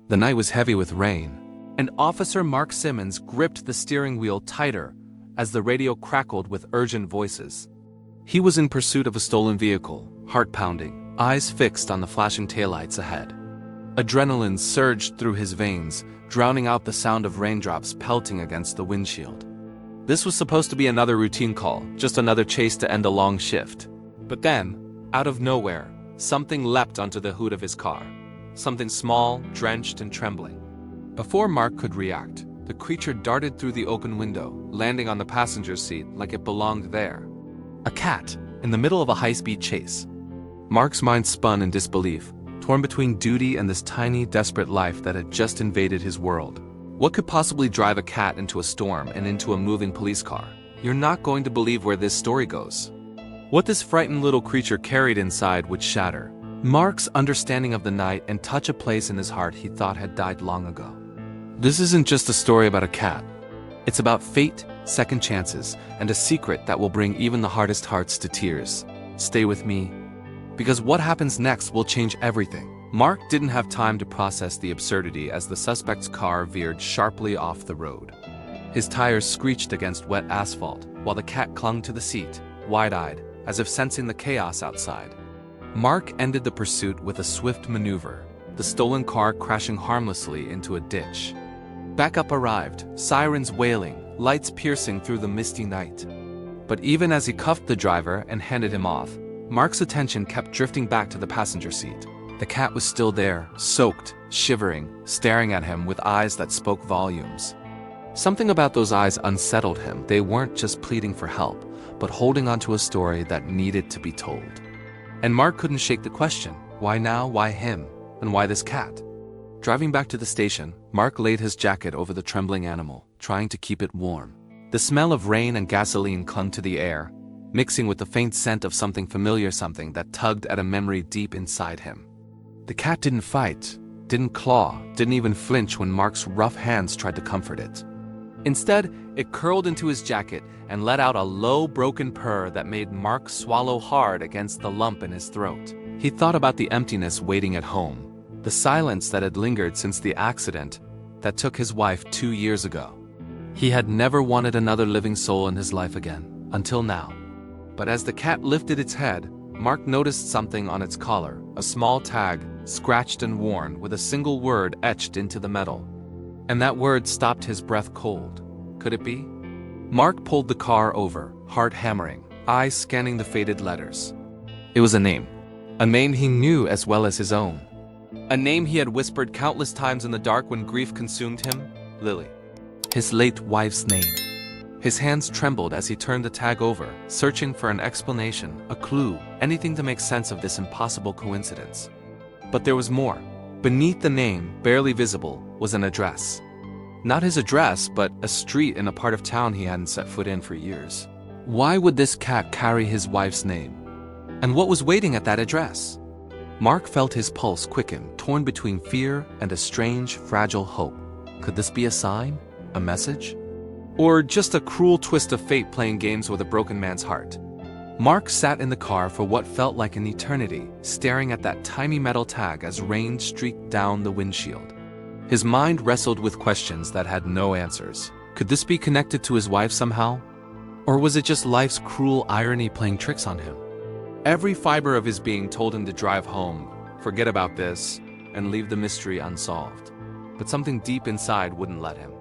The night was heavy with rain, and Officer Mark Simmons gripped the steering wheel tighter as the radio crackled with urgent voices. He was in pursuit of a stolen vehicle, heart pounding, eyes fixed on the flashing taillights ahead. Adrenaline surged through his veins, drowning out the sound of raindrops pelting against the windshield. This was supposed to be another routine call, just another chase to end a long shift. But then, out of nowhere, something leapt onto the hood of his car. Something small, drenched, and trembling. Before Mark could react, the creature darted through the open window, landing on the passenger's seat like it belonged there. A cat, in the middle of a high-speed chase. Mark's mind spun in disbelief, torn between duty and this tiny, desperate life that had just invaded his world. What could possibly drive a cat into a storm and into a moving police car? You're not going to believe where this story goes. What this frightened little creature carried inside would shatter Mark's understanding of the night and touch a place in his heart he thought had died long ago. This isn't just a story about a cat. It's about fate, second chances, and a secret that will bring even the hardest hearts to tears. Stay with me, because what happens next will change everything. Mark didn't have time to process the absurdity as the suspect's car veered sharply off the road. His tires screeched against wet asphalt, while the cat clung to the seat, wide-eyed, as if sensing the chaos outside. Mark ended the pursuit with a swift maneuver, the stolen car crashing harmlessly into a ditch. Backup arrived, sirens wailing, lights piercing through the misty night. But even as he cuffed the driver and handed him off, Mark's attention kept drifting back to the passenger seat. The cat was still there, soaked, shivering, staring at him with eyes that spoke volumes. Something about those eyes unsettled him. They weren't just pleading for help, but holding onto a story that needed to be told. And Mark couldn't shake the question, why now, why him, and why this cat? Driving back to the station, Mark laid his jacket over the trembling animal, trying to keep it warm. The smell of rain and gasoline clung to the air, mixing with the faint scent of something familiar, something that tugged at a memory deep inside him. The cat didn't fight, didn't claw, didn't even flinch when Mark's rough hands tried to comfort it. Instead, it curled into his jacket and let out a low, broken purr that made Mark swallow hard against the lump in his throat. He thought about the emptiness waiting at home, the silence that had lingered since the accident that took his wife 2 years ago. He had never wanted another living soul in his life again, until now. But as the cat lifted its head, Mark noticed something on its collar, a small tag, scratched and worn, with a single word etched into the metal. And that word stopped his breath cold. Could it be? Mark pulled the car over, heart hammering, eyes scanning the faded letters. It was a name he knew as well as his own. A name he had whispered countless times in the dark when grief consumed him, Lily. His late wife's name. His hands trembled as he turned the tag over, searching for an explanation, a clue, anything to make sense of this impossible coincidence. But there was more. Beneath the name, barely visible, was an address. Not his address, but a street in a part of town he hadn't set foot in for years. Why would this cat carry his wife's name? And what was waiting at that address? Mark felt his pulse quicken, torn between fear and a strange, fragile hope. Could this be a sign? A message? Or just a cruel twist of fate playing games with a broken man's heart? Mark sat in the car for what felt like an eternity, staring at that tiny metal tag as rain streaked down the windshield. His mind wrestled with questions that had no answers. Could this be connected to his wife somehow? Or was it just life's cruel irony playing tricks on him? Every fiber of his being told him to drive home, forget about this, and leave the mystery unsolved. But something deep inside wouldn't let him.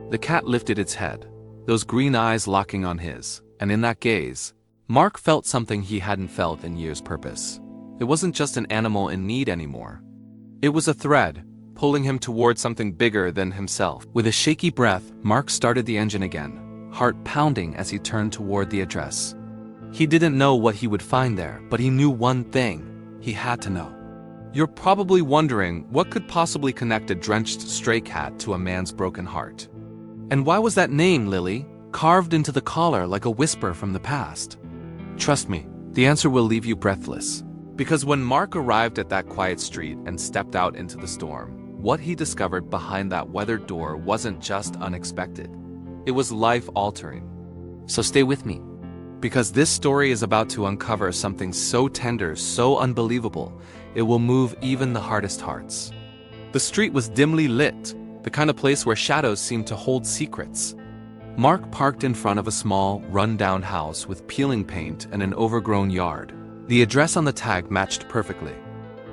The cat lifted its head, those green eyes locking on his, and in that gaze, Mark felt something he hadn't felt in years. Purpose. It wasn't just an animal in need anymore. It was a thread, pulling him towards something bigger than himself. With a shaky breath, Mark started the engine again, heart pounding as he turned toward the address. He didn't know what he would find there, but he knew one thing. He had to know. You're probably wondering what could possibly connect a drenched stray cat to a man's broken heart. And why was that name, Lily, carved into the collar like a whisper from the past? Trust me, the answer will leave you breathless. Because when Mark arrived at that quiet street and stepped out into the storm, what he discovered behind that weathered door wasn't just unexpected. It was life-altering. So stay with me. Because this story is about to uncover something so tender, so unbelievable, it will move even the hardest hearts. The street was dimly lit, the kind of place where shadows seemed to hold secrets. Mark parked in front of a small, run-down house with peeling paint and an overgrown yard. The address on the tag matched perfectly.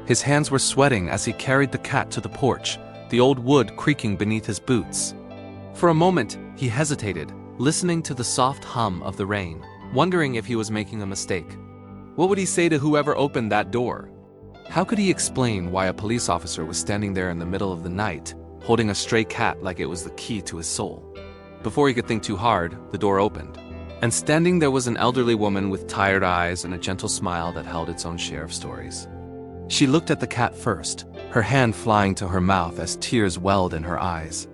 His hands were sweating as he carried the cat to the porch, the old wood creaking beneath his boots. For a moment, he hesitated, listening to the soft hum of the rain, wondering if he was making a mistake. What would he say to whoever opened that door? How could he explain why a police officer was standing there in the middle of the night, holding a stray cat like it was the key to his soul? Before he could think too hard, the door opened, and standing there was an elderly woman with tired eyes and a gentle smile that held its own share of stories. She looked at the cat first, her hand flying to her mouth as tears welled in her eyes.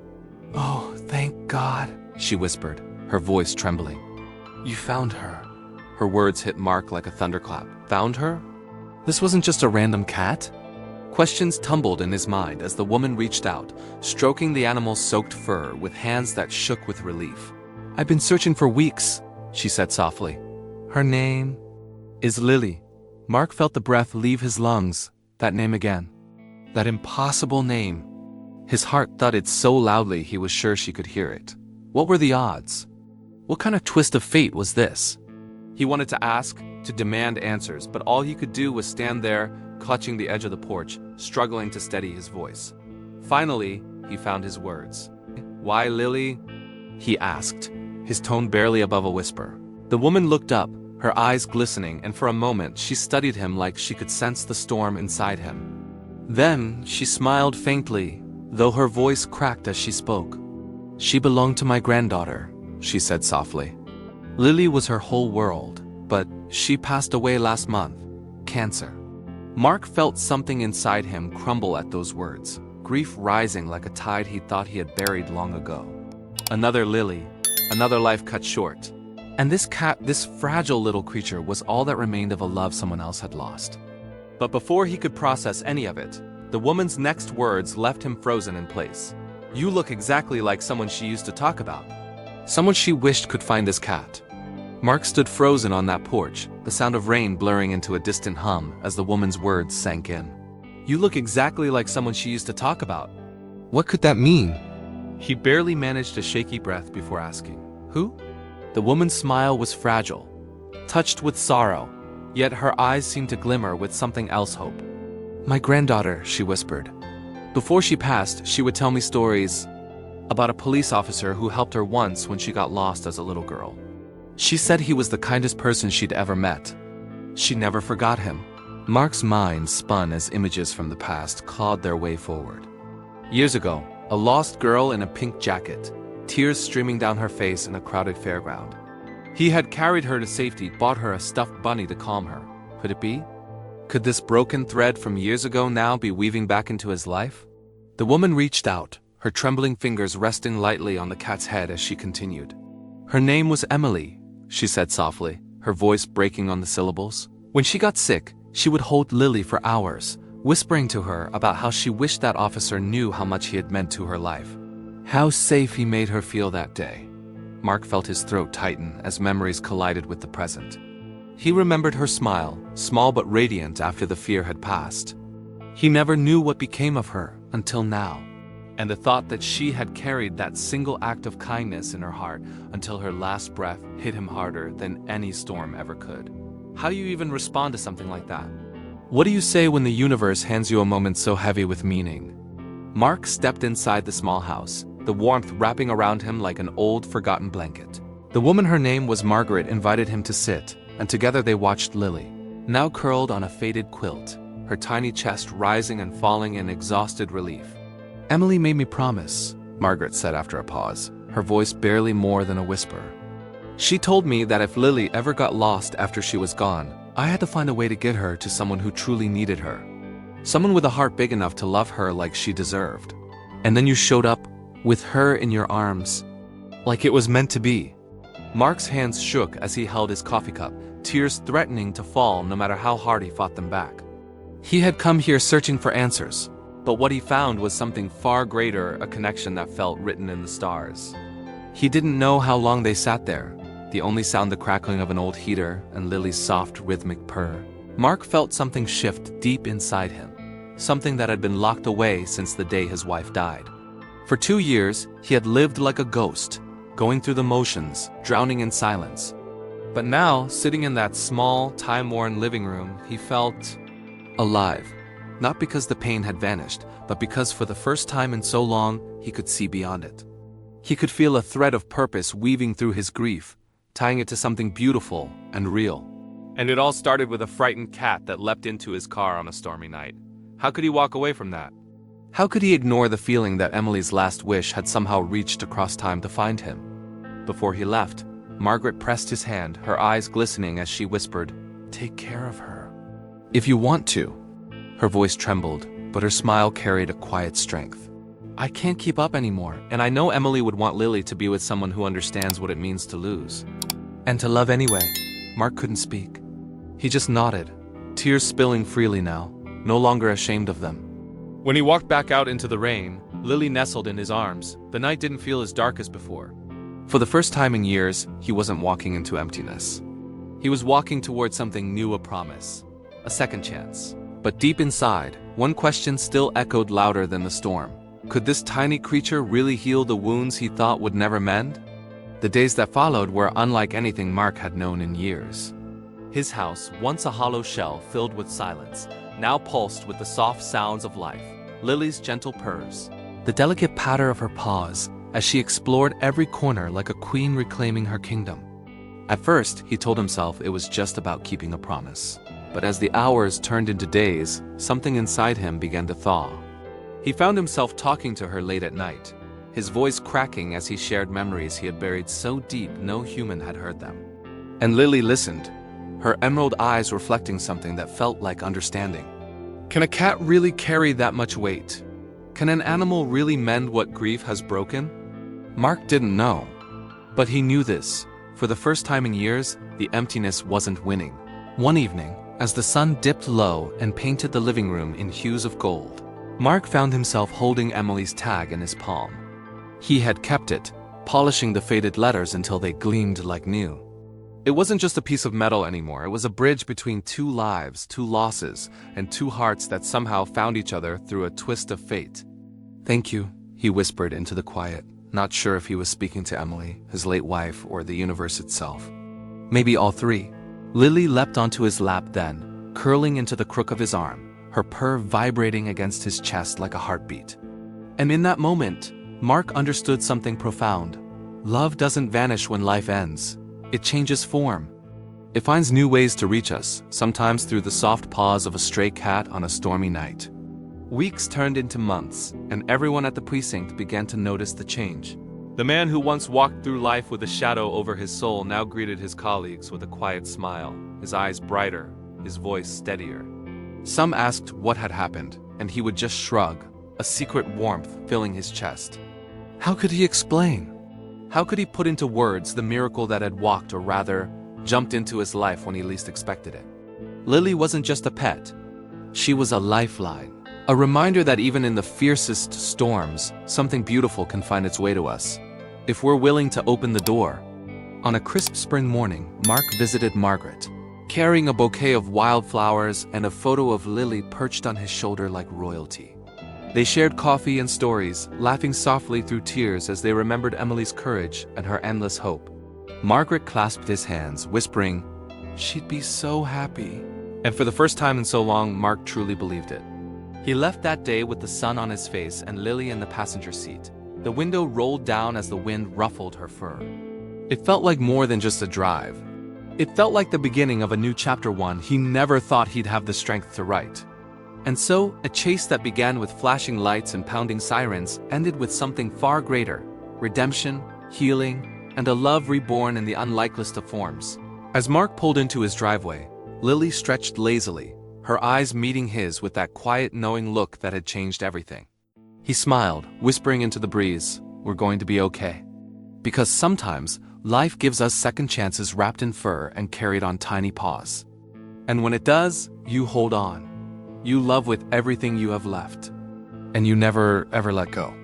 "Oh, thank God," she whispered, her voice trembling. "You found her." Her words hit Mark like a thunderclap. Found her? This wasn't just a random cat? Questions tumbled in his mind as the woman reached out, stroking the animal's soaked fur with hands that shook with relief. "I've been searching for weeks," she said softly. "Her name is Lily." Mark felt the breath leave his lungs, that name again. That impossible name. His heart thudded so loudly he was sure she could hear it. What were the odds? What kind of twist of fate was this? He wanted to ask, to demand answers, but all he could do was stand there, clutching the edge of the porch, struggling to steady his voice. Finally, he found his words. "Why, Lily?" he asked, his tone barely above a whisper. The woman looked up, her eyes glistening, and for a moment she studied him like she could sense the storm inside him. Then she smiled faintly, though her voice cracked as she spoke. "She belonged to my granddaughter," she said softly. Lily was her whole world, but she passed away last month. Cancer. Mark felt something inside him crumble at those words, grief rising like a tide he thought he had buried long ago. Another Lily, another life cut short. And this cat, this fragile little creature, was all that remained of a love someone else had lost. But before he could process any of it, the woman's next words left him frozen in place. "You look exactly like someone she used to talk about. Someone she wished could find this cat." Mark stood frozen on that porch, the sound of rain blurring into a distant hum as the woman's words sank in. "You look exactly like someone she used to talk about." What could that mean? He barely managed a shaky breath before asking, "Who?" The woman's smile was fragile, touched with sorrow, yet her eyes seemed to glimmer with something else hope. "My granddaughter," she whispered. "Before she passed, she would tell me stories about a police officer who helped her once when she got lost as a little girl. She said he was the kindest person she'd ever met. She never forgot him." Mark's mind spun as images from the past clawed their way forward. Years ago, a lost girl in a pink jacket, tears streaming down her face in a crowded fairground. He had carried her to safety, bought her a stuffed bunny to calm her. Could it be? Could this broken thread from years ago now be weaving back into his life? The woman reached out, her trembling fingers resting lightly on the cat's head as she continued. "Her name was Emily," she said softly, her voice breaking on the syllables. "When she got sick, she would hold Lily for hours, whispering to her about how she wished that officer knew how much he had meant to her life. How safe he made her feel that day." Mark felt his throat tighten as memories collided with the present. He remembered her smile, small but radiant after the fear had passed. He never knew what became of her until now. And the thought that she had carried that single act of kindness in her heart until her last breath hit him harder than any storm ever could. How do you even respond to something like that? What do you say when the universe hands you a moment so heavy with meaning? Mark stepped inside the small house, the warmth wrapping around him like an old, forgotten blanket. The woman, her name was Margaret, invited him to sit, and together they watched Lily, now curled on a faded quilt, her tiny chest rising and falling in exhausted relief. "Emily made me promise," Margaret said after a pause, her voice barely more than a whisper. "She told me that if Lily ever got lost after she was gone, I had to find a way to get her to someone who truly needed her. Someone with a heart big enough to love her like she deserved. And then you showed up, with her in your arms, like it was meant to be." Mark's hands shook as he held his coffee cup, tears threatening to fall no matter how hard he fought them back. He had come here searching for answers, but what he found was something far greater, a connection that felt written in the stars. He didn't know how long they sat there, the only sound the crackling of an old heater and Lily's soft rhythmic purr. Mark felt something shift deep inside him. something that had been locked away since the day his wife died. For 2 years, he had lived like a ghost, going through the motions, drowning in silence. But now, sitting in that small, time-worn living room, he felt alive. Not because the pain had vanished, but because for the first time in so long, he could see beyond it. He could feel a thread of purpose weaving through his grief, tying it to something beautiful and real. And it all started with a frightened cat that leapt into his car on a stormy night. How could he walk away from that? How could he ignore the feeling that Emily's last wish had somehow reached across time to find him? Before he left, Margaret pressed his hand, her eyes glistening as she whispered, "Take care of her. If you want to." Her voice trembled, but her smile carried a quiet strength. "I can't keep up anymore, and I know Emily would want Lily to be with someone who understands what it means to lose. And to love anyway." Mark couldn't speak. He just nodded, tears spilling freely now, no longer ashamed of them. When he walked back out into the rain, Lily nestled in his arms. The night didn't feel as dark as before. For the first time in years, he wasn't walking into emptiness. He was walking toward something new, a promise, a second chance. But deep inside, one question still echoed louder than the storm. Could this tiny creature really heal the wounds he thought would never mend? The days that followed were unlike anything Mark had known in years. His house, once a hollow shell filled with silence, now pulsed with the soft sounds of life. Lily's gentle purrs, the delicate patter of her paws as she explored every corner like a queen reclaiming her kingdom. At first, he told himself it was just about keeping a promise. But as the hours turned into days, something inside him began to thaw. He found himself talking to her late at night, his voice cracking as he shared memories he had buried so deep no human had heard them. And Lily listened, her emerald eyes reflecting something that felt like understanding. Can a cat really carry that much weight? Can an animal really mend what grief has broken? Mark didn't know. But he knew this. For the first time in years, the emptiness wasn't winning. One evening, as the sun dipped low and painted the living room in hues of gold, Mark found himself holding Emily's tag in his palm. He had kept it, polishing the faded letters until they gleamed like new. It wasn't just a piece of metal anymore, it was a bridge between 2 lives, 2 losses, and 2 hearts that somehow found each other through a twist of fate. "Thank you," he whispered into the quiet, not sure if he was speaking to Emily, his late wife, or the universe itself. Maybe all 3. Lily leapt onto his lap then, curling into the crook of his arm, her purr vibrating against his chest like a heartbeat. And in that moment, Mark understood something profound. Love doesn't vanish when life ends. It changes form. It finds new ways to reach us, sometimes through the soft paws of a stray cat on a stormy night. Weeks turned into months, and everyone at the precinct began to notice the change. The man who once walked through life with a shadow over his soul now greeted his colleagues with a quiet smile, his eyes brighter, his voice steadier. Some asked what had happened, and he would just shrug, a secret warmth filling his chest. How could he explain? How could he put into words the miracle that had walked, or rather, jumped into his life when he least expected it? Lily wasn't just a pet. She was a lifeline. A reminder that even in the fiercest storms, something beautiful can find its way to us, if we're willing to open the door. On a crisp spring morning, Mark visited Margaret, carrying a bouquet of wildflowers and a photo of Lily perched on his shoulder like royalty. They shared coffee and stories, laughing softly through tears as they remembered Emily's courage and her endless hope. Margaret clasped his hands, whispering, "She'd be so happy." And for the first time in so long, Mark truly believed it. He left that day with the sun on his face and Lily in the passenger seat. The window rolled down as the wind ruffled her fur. It felt like more than just a drive. It felt like the beginning of a new chapter, one he never thought he'd have the strength to write. And so, a chase that began with flashing lights and pounding sirens ended with something far greater: redemption, healing, and a love reborn in the unlikeliest of forms. As Mark pulled into his driveway, Lily stretched lazily, her eyes meeting his with that quiet, knowing look that had changed everything. He smiled, whispering into the breeze, "We're going to be okay." Because sometimes, life gives us second chances wrapped in fur and carried on tiny paws. And when it does, you hold on. You love with everything you have left. And you never, ever let go.